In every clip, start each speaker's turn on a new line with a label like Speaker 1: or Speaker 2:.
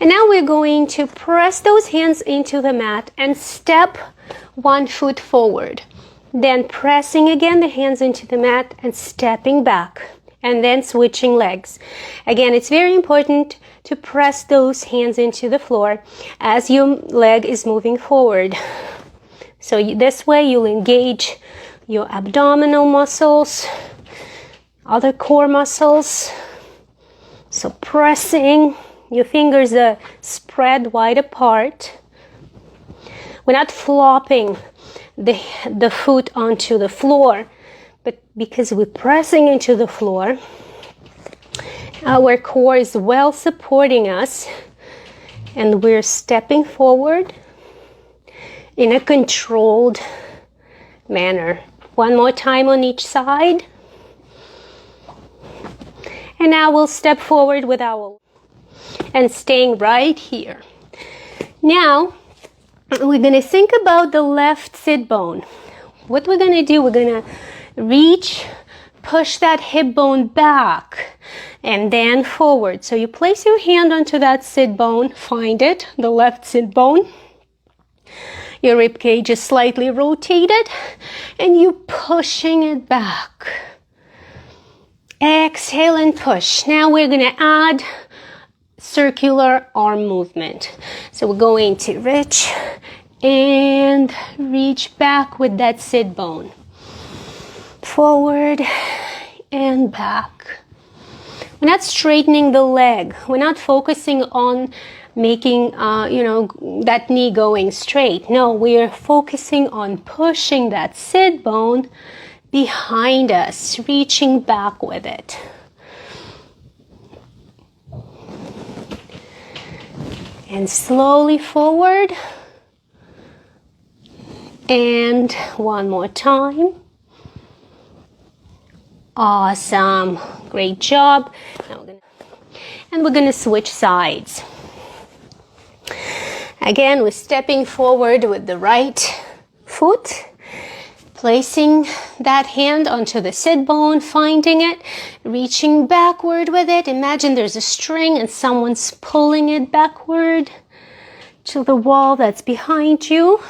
Speaker 1: And now we're going to press those hands into the mat and step one foot forward. Then pressing again the hands into the mat and stepping back. And then switching legs. Again, it's very important to press those hands into the floor as your leg is moving forward. So this way you'll engage your abdominal muscles, other core muscles. So pressing, your fingers are spread wide apart. We're not flopping the foot onto the floor, but because we're pressing into the floor, our core is well supporting us, and we're stepping forward in a controlled manner. One more time on each side. And now we'll step forward with our and staying right here. Now, we're going to think about the left sit bone. What we're going to do, we're going to reach, push that hip bone back, and then forward. So you place your hand onto that sit bone, find it, the left sit bone. Your rib cage is slightly rotated, and you're pushing it back. Exhale and push. Now we're going to add circular arm movement. So we're going to reach and reach back with that sit bone. Forward and back. We're not straightening the leg. We're not focusing on making, that knee going straight. No, we're focusing on pushing that sit bone behind us, reaching back with it. And slowly forward. And one more time. Awesome. Great job. Now we're going to switch sides. Again, we're stepping forward with the right foot, placing that hand onto the sit bone, finding it, reaching backward with it. Imagine there's a string and someone's pulling it backward to the wall that's behind you.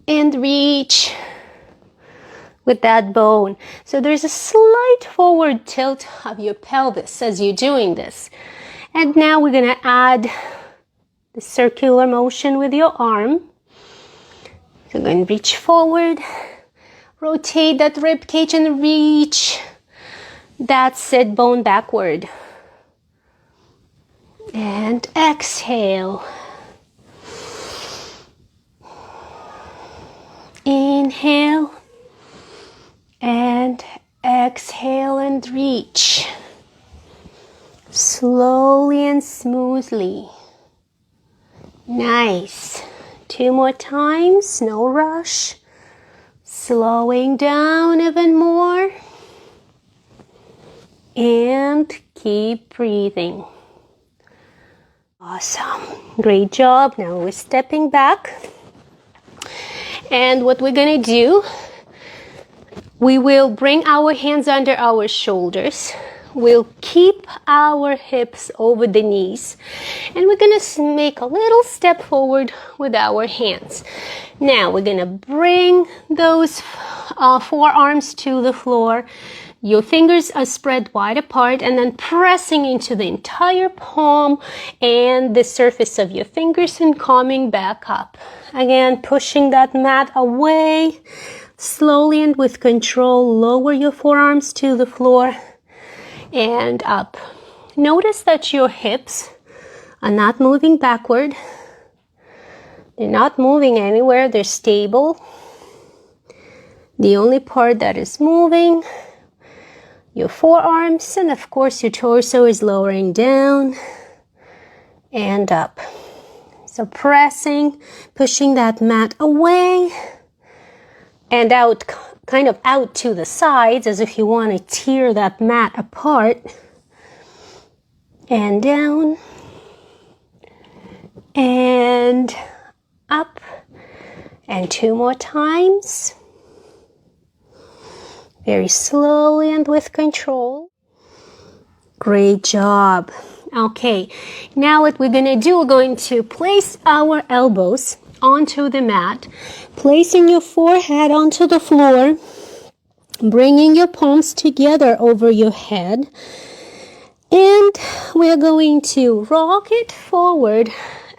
Speaker 1: And reach with that bone. So there's a slight forward tilt of your pelvis as you're doing this. And now we're going to add the circular motion with your arm. So you're going to reach forward, rotate that rib cage and reach that sit bone backward. And exhale. Inhale and exhale and reach. Slowly and smoothly. Nice. 2 more times, no rush. Slowing down even more. And keep breathing. Awesome. Great job. Now we're stepping back. And what we're going to do, we will bring our hands under our shoulders. We'll keep our hips over the knees. And we're going to make a little step forward with our hands. Now we're going to bring those forearms to the floor. Your fingers are spread wide apart and then pressing into the entire palm and the surface of your fingers and coming back up. Again, pushing that mat away. Slowly and with control, lower your forearms to the floor and up. Notice that your hips are not moving backward. They're not moving anywhere. They're stable. The only part that is moving, your forearms, and of course your torso is lowering down and up. So pressing, pushing that mat away and out, kind of out to the sides as if you want to tear that mat apart. And down and up. And 2 more times. Very slowly and with control. Great job. Okay, now what we're gonna do, we're going to place our elbows onto the mat, placing your forehead onto the floor, bringing your palms together over your head, and we're going to rock it forward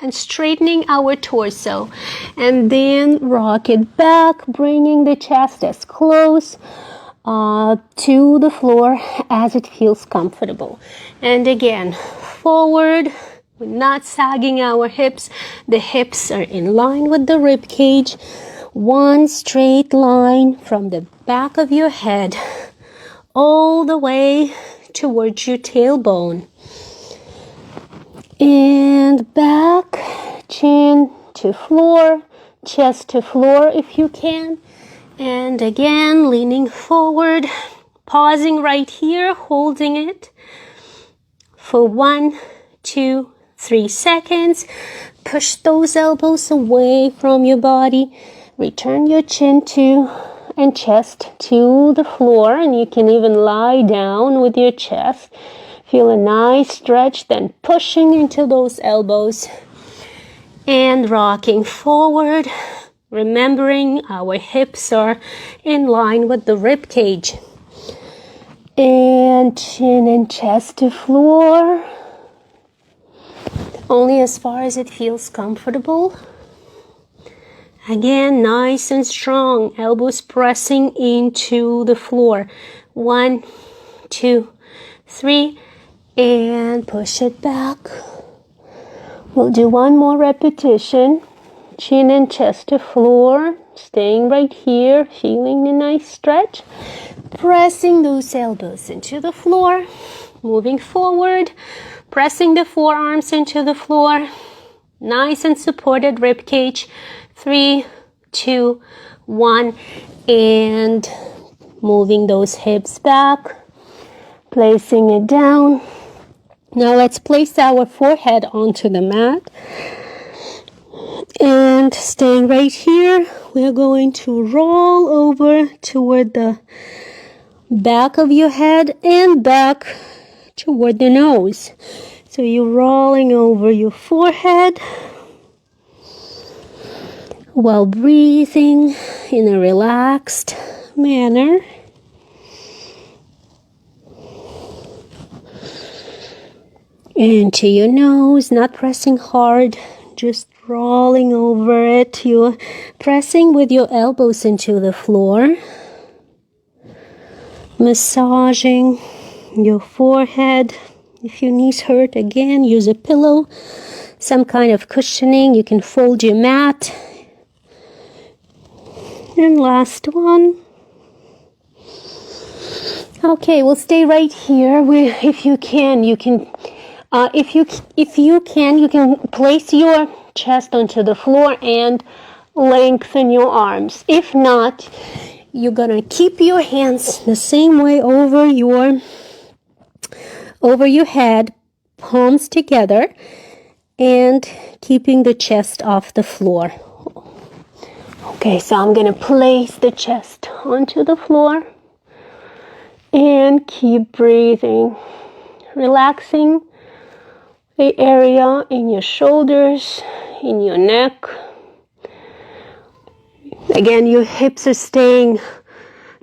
Speaker 1: and straightening our torso, and then rock it back, bringing the chest as close to the floor as it feels comfortable. And again, forward. We're not sagging our hips. The hips are in line with the rib cage. One straight line from the back of your head all the way towards your tailbone. And back, chin to floor, chest to floor if you can. And again, leaning forward, pausing right here, holding it for 1, 2, 3 seconds. Push those elbows away from your body. Return your chin to and chest to the floor, and you can even lie down with your chest. Feel a nice stretch, then pushing into those elbows and rocking forward, remembering our hips are in line with the rib cage. And chin and chest to floor, only as far as it feels comfortable. Again, nice and strong, elbows pressing into the floor. 1, 2, 3, and push it back. We'll do one more repetition. Chin and chest to floor, staying right here, feeling a nice stretch. Pressing those elbows into the floor, moving forward, pressing the forearms into the floor. Nice and supported rib cage. 3, 2, 1, and moving those hips back, placing it down. Now let's place our forehead onto the mat. And staying right here, we're going to roll over toward the back of your head and back toward the nose. So you're rolling over your forehead while breathing in a relaxed manner. Into your nose, not pressing hard, just rolling over it. You're pressing with your elbows into the floor, massaging your forehead. If your knees hurt, again, use a pillow, some kind of cushioning. You can fold your mat. And last one. Okay, we'll stay right here. If you can, you can place your chest onto the floor and lengthen your arms. If not, you're gonna keep your hands the same way over your head, palms together, and keeping the chest off the floor. Okay, so I'm gonna place the chest onto the floor and keep breathing, relaxing the area in your shoulders, in your neck. Again, your hips are staying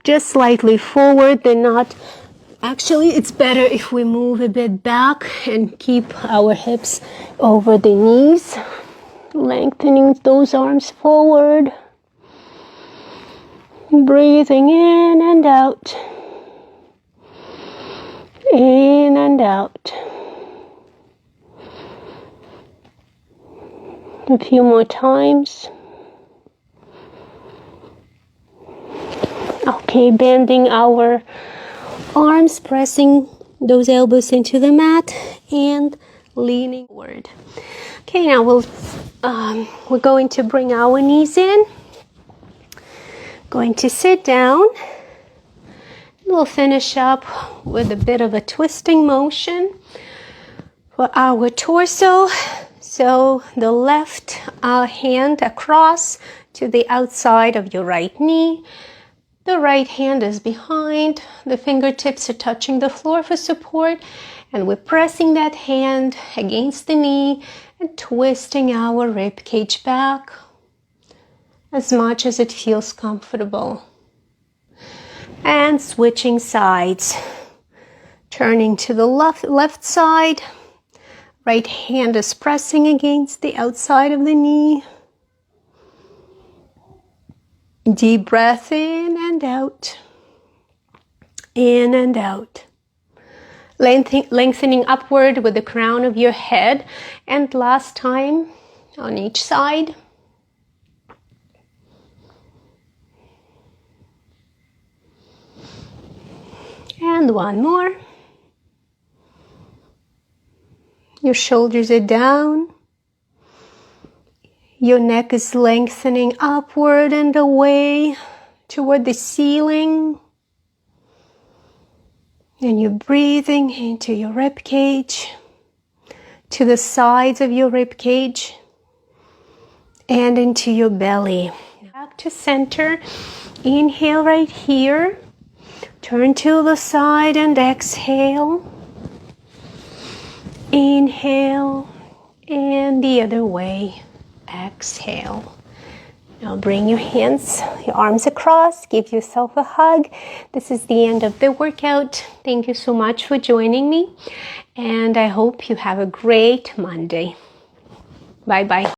Speaker 1: just slightly forward. They're not. Actually, it's better if we move a bit back and keep our hips over the knees, lengthening those arms forward. Breathing in and out. In and out. A few more times. Okay, bending our arms, pressing those elbows into the mat and leaning forward. Okay, now we're going to bring our knees in. Going to sit down. We'll finish up with a bit of a twisting motion for our torso. So the left hand across to the outside of your right knee. The right hand is behind. The fingertips are touching the floor for support. And we're pressing that hand against the knee and twisting our rib cage back as much as it feels comfortable. And switching sides. Turning to the left side. Right hand is pressing against the outside of the knee. Deep breath in and out. In and out. Lengthening upward with the crown of your head. And last time on each side. And one more. Your shoulders are down. Your neck is lengthening upward and away toward the ceiling. And you're breathing into your rib cage, to the sides of your rib cage, and into your belly. Back to center. Inhale right here. Turn to the side and exhale. Inhale, and the other way. Exhale. Now bring your hands, your arms across, give yourself a hug. This is the end of the workout. Thank you so much for joining me, and I hope you have a great Monday. Bye-bye.